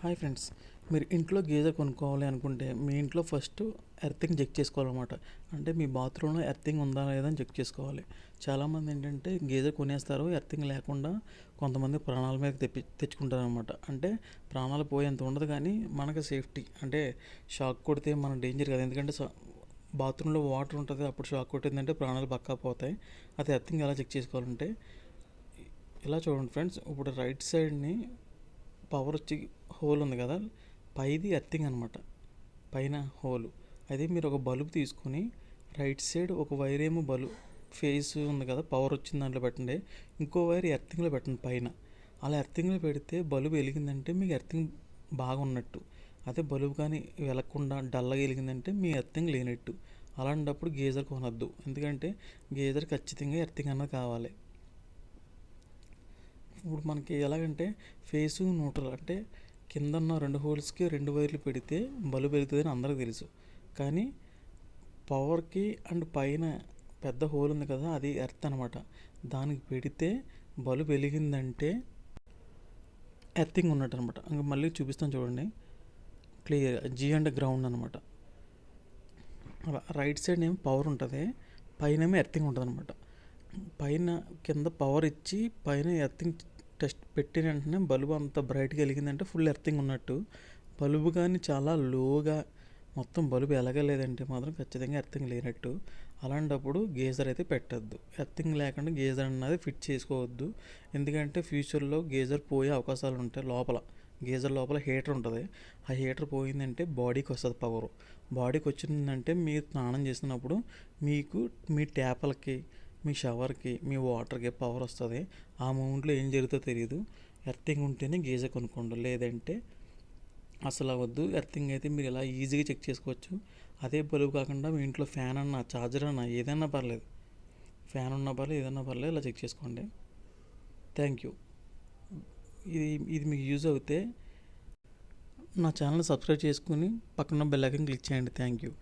Hi friends, మీరు ఇంట్లో geyser కొనుక్కోవాలి అనుకుంటే మీ ఇంట్లో ఫస్ట్ ఎర్తింగ్ చెక్ చేసుకోవాలన్నమాట. అంటే మీ బాత్రూంలో ఎర్తింగ్ ఉందా లేదా అని చెక్ చేసుకోవాలి. చాలామంది ఏంటంటే గీజర్ కొనేస్తారు, ఎర్తింగ్ లేకుండా కొంతమంది ప్రాణాల మీద తెచ్చుకుంటారనమాట. అంటే ప్రాణాలు పోయేంత ఉండదు కానీ మనకు సేఫ్టీ, అంటే షాక్ కొడితే మన డేంజర్ కదా. ఎందుకంటే బాత్రూంలో వాటర్ ఉంటుంది, అప్పుడు షాక్ కొట్టిందంటే ప్రాణాలు పక్కా పోతాయి. అది ఎర్తింగ్ ఎలా చెక్ చేసుకోవాలంటే ఇలా చూడండి ఫ్రెండ్స్. ఇప్పుడు రైట్ సైడ్ని పవర్ వచ్చి హోల్ ఉంది కదా, పైది ఎర్తింగ్ అనమాట, పైన హోలు. అదే మీరు ఒక బల్బు తీసుకొని రైట్ సైడ్ ఒక వైర్ ఏమో ఫేస్ ఉంది కదా, పవర్ వచ్చింది దాంట్లో పెట్టండి. ఇంకో వైర్ ఎర్తింగ్లో పెట్టండి పైన. అలా ఎర్తింగ్లో పెడితే బల్బు వెలిగిందంటే మీకు ఎర్తింగ్ బాగున్నట్టు. అదే బల్బు కానీ వెలగకుండా డల్గా వెలిగిందంటే మీ ఎర్తింగ్ లేనట్టు. అలాంటప్పుడు గీజర్ కొనొద్దు, ఎందుకంటే గీజర్ ఖచ్చితంగా ఎర్తింగ్ అన్నది కావాలి. ఇప్పుడు మనకి ఎలాగంటే ఫేసు న్యూట్రల్, అంటే కింద ఉన్న 2 హోల్స్కి 2 వైర్లు పెడితే బల్బు వెలుగుతుందని అందరికీ తెలుసు. కానీ పవర్కి అండ్ పైన పెద్ద హోల్ ఉంది కదా, అది ఎర్త్ అనమాట. దానికి పెడితే బల్బు వెలిగిందంటే ఎర్తింగ్ ఉన్నట్టు అనమాట. ఇంకా మళ్ళీ చూపిస్తాను చూడండి క్లియర్. జీ అండ్ గ్రౌండ్ అనమాట. అలా రైట్ సైడ్ ఏమో పవర్ ఉంటుంది, పైన ఏమో ఎర్తింగ్ ఉంటుంది అనమాట. పైన కింద పవర్ ఇచ్చి పైన ఎర్తింగ్ టెస్ట్ పెట్టిన వెంటనే బల్బు అంత బ్రైట్గా వెలిగిందంటే ఫుల్ ఎర్తింగ్ ఉన్నట్టు. బల్బు కానీ చాలా లోగా మొత్తం బల్బు ఎలగలేదంటే మాత్రం ఖచ్చితంగా ఎర్తింగ్ లేనట్టు. అలాంటప్పుడు గీజర్ అయితే పెట్టద్దు. ఎర్తింగ్ లేకుండా గీజర్ అన్నది ఫిట్ చేసుకోవద్దు, ఎందుకంటే ఫ్యూచర్లో గీజర్ పోయే అవకాశాలు ఉంటాయి. గీజర్ లోపల హీటర్ ఉంటుంది. ఆ హీటర్ పోయిందంటే బాడీకి వస్తుంది పవర్. బాడీకి వచ్చిందంటే మీరు స్నానం చేసినప్పుడు మీకు మీ ట్యాప్లకి, మీ షవర్కి, మీ వాటర్కి పవర్ వస్తుంది. ఆ మూమెంట్లో ఏం జరుగుతుందో తెలియదు. ఎర్తింగ్ ఉంటేనే గీజర్ కొనుక్కోండి, లేదంటే అసలు అవ్వద్దు. ఎర్తింగ్ అయితే మీరు ఇలా ఈజీగా చెక్ చేసుకోవచ్చు. అదే బల్బు కాకుండా మీ ఇంట్లో ఫ్యాన్ అన్నా, ఛార్జర్ అన్నా, ఏదైనా పర్లేదు, ఫ్యాన్ ఉన్నా పర్లేదు, ఏదైనా పర్లేదు, ఇలా చెక్ చేసుకోండి. Thank you. ఇది మీకు యూజ్ అవుతే నా ఛానల్ సబ్స్క్రైబ్ చేసుకుని పక్కన బెల్ ఐకాన్ క్లిక్ చేయండి. Thank you.